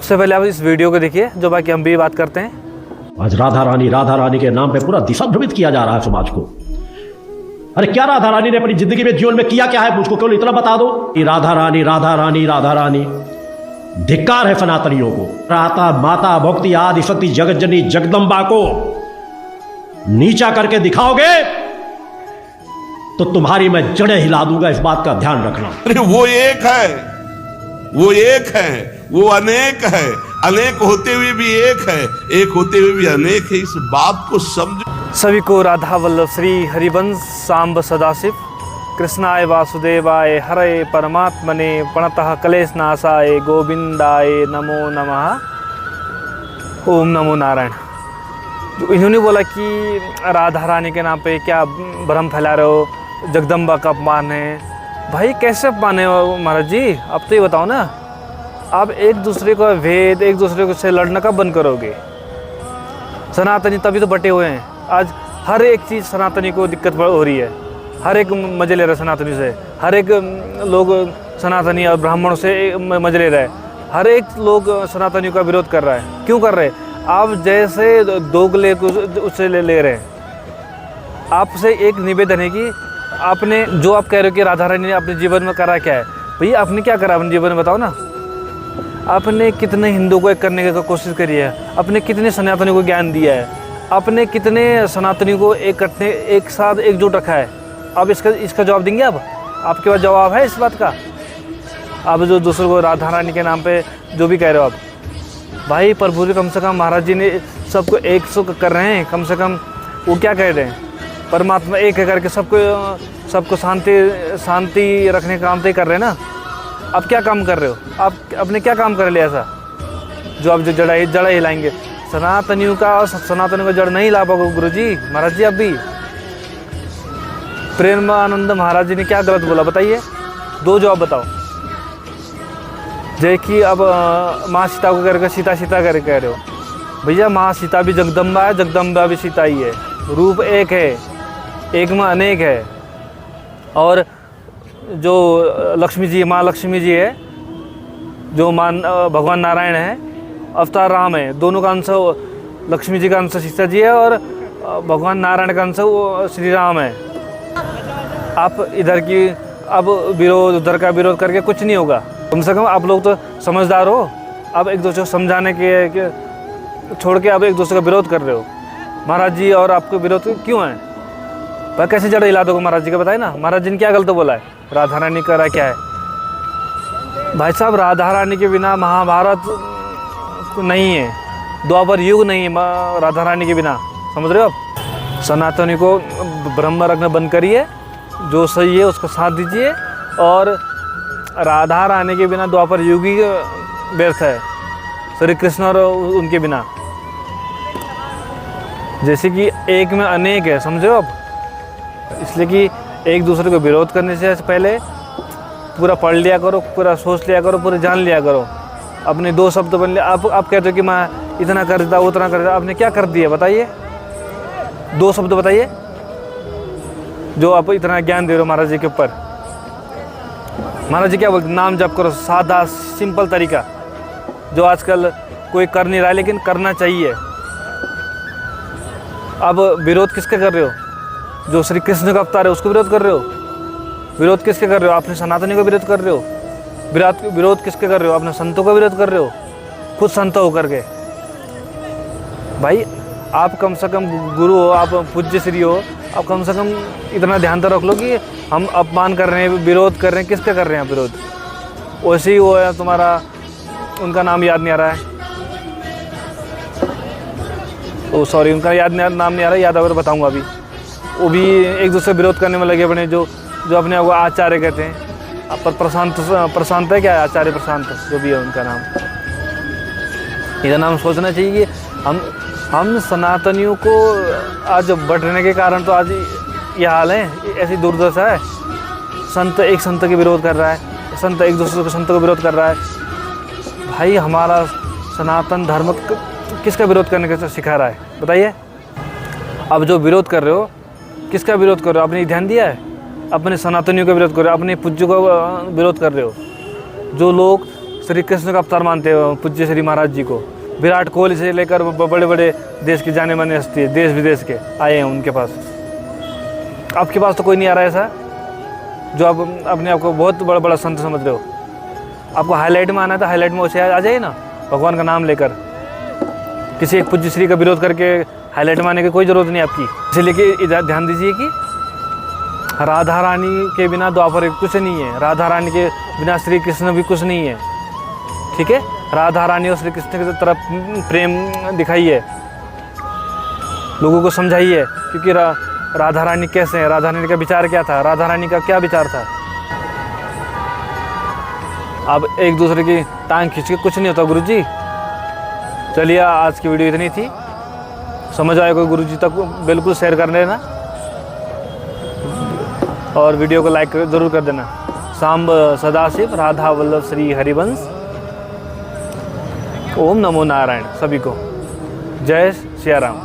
सबसे पहले आप इस वीडियो को देखिए जो बाकी हम भी बात करते हैं। आज राधा रानी के नाम पे पूरा दिशा भ्रमित किया जा रहा है समाज को। अरे क्या राधा रानी ने अपनी जिंदगी में जीवन में किया क्या है, मुझको केवल इतना बता दो कि राधा रानी। धिक्कार है सनातनियों को। राता माता भक्ति आदि शक्ति जगत जननी जगदम्बा को नीचा करके दिखाओगे तो तुम्हारी मैं जड़ें हिला दूंगा, इस बात का ध्यान रखना। अरे वो एक है, वो एक है, वो अनेक है, अनेक होते हुए भी एक है, एक होते हुए भी अनेक है, इस बात को समझो। सभी को राधा वल्लभ श्री हरिवंश सांब सदाशिव कृष्णाय वासुदेवाय हरे परमात्मने प्रणतः कलेशनाशाय गोविंदाय नमो नमः। ओम नमो नारायण। जो इन्होंने बोला कि राधा रानी के नाम पे क्या भ्रम फैला रहे हो, जगदम्बा का अपमान है। भाई कैसे अपमान है महाराज जी, अब तो ये बताओ ना। आप एक दूसरे को भेद, एक दूसरे से लड़ना कब बंद करोगे? सनातनी तभी तो बटे हुए हैं। आज हर एक चीज़ सनातनी को दिक्कत हो रही है, हर एक मजे ले रहा है सनातनी से, हर एक लोग सनातनी और ब्राह्मणों से मजे ले रहा है, हर एक लोग सनातनी का विरोध कर रहा है। क्यों कर रहे हैं? आप जैसे दोगले को उससे ले रहे हैं। आपसे एक निवेदन है कि आपने जो आप कह रहे हो कि राधा रानी ने अपने जीवन में करा क्या है, भैया आपने क्या करा अपने जीवन में बताओ ना। आपने कितने हिंदुओं को एक करने की कोशिश करी है, आपने कितने सनातनी को ज्ञान दिया है, आपने कितने सनातनी को एक साथ एकजुट रखा है। अब इसका जवाब देंगे? अब आपके पास जवाब है इस बात का? आप जो दूसरों को राधा रानी के नाम पे जो भी कह रहे हो आप, भाई प्रभु जी कम से कम महाराज जी ने सबको एक सौ कर रहे हैं। कम से कम वो क्या कह रहे हैं, परमात्मा एक है करके सबको शांति रखने का काम तो कर रहे हैं ना। आप क्या काम कर रहे हो? आप अपने क्या काम कर लिया ऐसा जो आप जो जड़ा हिलाएंगे? सनातनियों का जड़ नहीं ला पाओगे गुरु जी, महाराज जी। अब भी प्रेमानंद महाराज जी ने क्या गलत बोला बताइए? दो जवाब बताओ। जय कि अब माँ सीता को करके सीता करके कह रहे हो। भैया माँ सीता भी जगदम्बा है, जगदम्बा भी सीता ही है। रूप एक है, एक में अनेक है। और जो लक्ष्मी जी, माँ लक्ष्मी जी है, जो भगवान नारायण है, अवतार राम है, दोनों का अंश लक्ष्मी जी का अंश सीता जी है और भगवान नारायण का अंश वो श्री राम है। आप इधर की अब विरोध, उधर का विरोध करके कुछ नहीं होगा। कम से कम आप लोग तो समझदार हो। आप एक दूसरे को समझाने के छोड़ के आप एक दूसरे का विरोध कर रहे हो। महाराज जी और आपको विरोध क्यों है? पर कैसे जड़ हिला दोगे महाराज जी का? बताए ना, महाराज जी ने क्या गलत बोला है? राधा रानी करा क्या है? भाई साहब, राधा रानी के बिना महाभारत नहीं है, द्वापर युग नहीं है राधा रानी के बिना। समझ रहे हो आप? सनातनी को ब्रह्म रखना बंद करिए, जो सही है उसका साथ दीजिए। और राधा रानी के बिना द्वापर युग ही व्यर्थ है, श्री कृष्ण और उनके बिना। जैसे कि एक में अनेक है, समझे हो आप? इसलिए कि एक दूसरे को विरोध करने से पहले पूरा पढ़ लिया करो, पूरा सोच लिया करो, पूरा जान लिया करो। अपने दो शब्द बन लिया। आप कहते हो कि मैं इतना कर देता, उतना कर देता। आपने क्या कर दिया बताइए? दो शब्द बताइए जो आप इतना ज्ञान दे रहे हो महाराज जी के ऊपर। महाराज जी क्या बोलते? नाम जप करो, सादा सिंपल तरीका, जो आजकल कोई कर नहीं रहा है लेकिन करना चाहिए। अब विरोध किसके कर रहे हो? जो श्री कृष्ण का अवतार है उसको विरोध कर रहे हो। विरोध किसके कर रहे हो? आपने सनातनी को विरोध कर रहे हो। विरोध किसके कर रहे हो? अपने संतों का विरोध कर रहे हो, खुद संत होकर के। भाई आप कम से कम गुरु हो, आप पूज्य श्री हो, आप कम से कम इतना ध्यान तो रख लो कि हम अपमान कर रहे हैं, विरोध कर रहे हैं, किसके कर रहे हैं विरोध? वैसे ही वो है तुम्हारा, उनका नाम याद नहीं आ रहा है, ओ सॉरी, उनका नाम नहीं आ रहा है, याद अगर बताऊंगा अभी। वो भी एक दूसरे विरोध करने में लगे अपने, जो अपने आप को आचार्य कहते हैं। पर प्रशांत है क्या? आचार्य प्रशांत जो भी है उनका नाम। इधर नाम सोचना चाहिए कि हम सनातनियों को आज बढ़ने के कारण तो आज ये हाल है, ऐसी दुर्दशा है। संत एक संत के विरोध कर रहा है, संत एक दूसरे के संत को विरोध कर रहा है। भाई हमारा सनातन धर्म किसका विरोध करने का सिखा रहा है बताइए? अब जो विरोध कर रहे हो, किसका विरोध कर रहे हो? आपने ध्यान दिया है? अपने सनातनियों का विरोध कर रहे हो, अपने पूज्यों का विरोध कर रहे हो। जो लोग श्री कृष्ण का अवतार मानते हो पूज्य श्री महाराज जी को। विराट कोहली से लेकर बड़े बड़े देश के जाने माने हस्ती देश विदेश के आए हैं उनके पास। आपके पास तो कोई नहीं आ रहा है ऐसा जो आप अपने आप को बहुत बड़ा बड़ा संत समझ रहे हो। आपको हाईलाइट में आना था, हाईलाइट में उसे आ जाइए ना, भगवान का नाम लेकर। किसी एक पूज्य श्री का विरोध करके हाईलाइट में आने की कोई ज़रूरत नहीं आपकी। इसलिए कि ध्यान दीजिए कि राधा रानी के बिना द्वापर कुछ नहीं है, राधा रानी के बिना श्री कृष्ण भी कुछ नहीं है। ठीक है, राधा रानी और श्री कृष्ण की तरफ प्रेम दिखाइए, लोगों को समझाइए। क्योंकि राधा रानी कैसे हैं, राधा रानी का विचार क्या था, राधा रानी का क्या विचार था। अब एक दूसरे की टांग खींच के कुछ नहीं होता गुरुजी। चलिए आज की वीडियो इतनी थी, समझ आए कोई गुरुजी तक बिल्कुल शेयर कर देना और वीडियो को लाइक ज़रूर कर देना। सांब सदाशिव राधा वल्लभ श्री हरिवंश। ओम नमो नारायण। सभी को जय सिया राम।